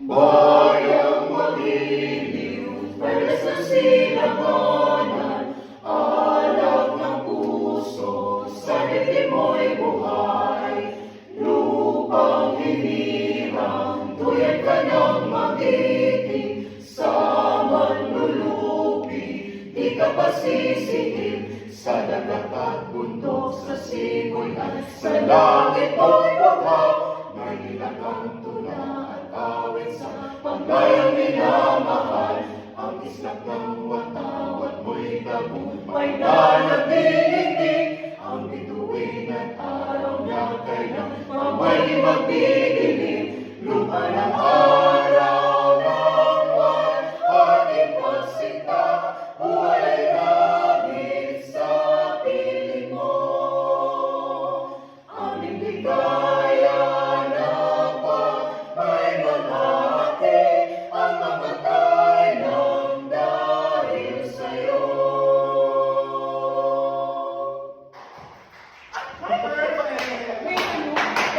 Bayang magiliw, perlas ng silanganan, alak ng puso, sa dibdib mo'y buhay. Lupang hinirang, tuyad ka ng magiting, sa manlulupi, di ka pasisihim, sa dagat at bundok, sa simoy at sa langit mo'y baghang, may ilang tula at awit sa paglayang minamahal, ang islap ng watawat mo'y tagumpay na nagdiindig, ang bituin at araw niya kailang mamay magdidilig.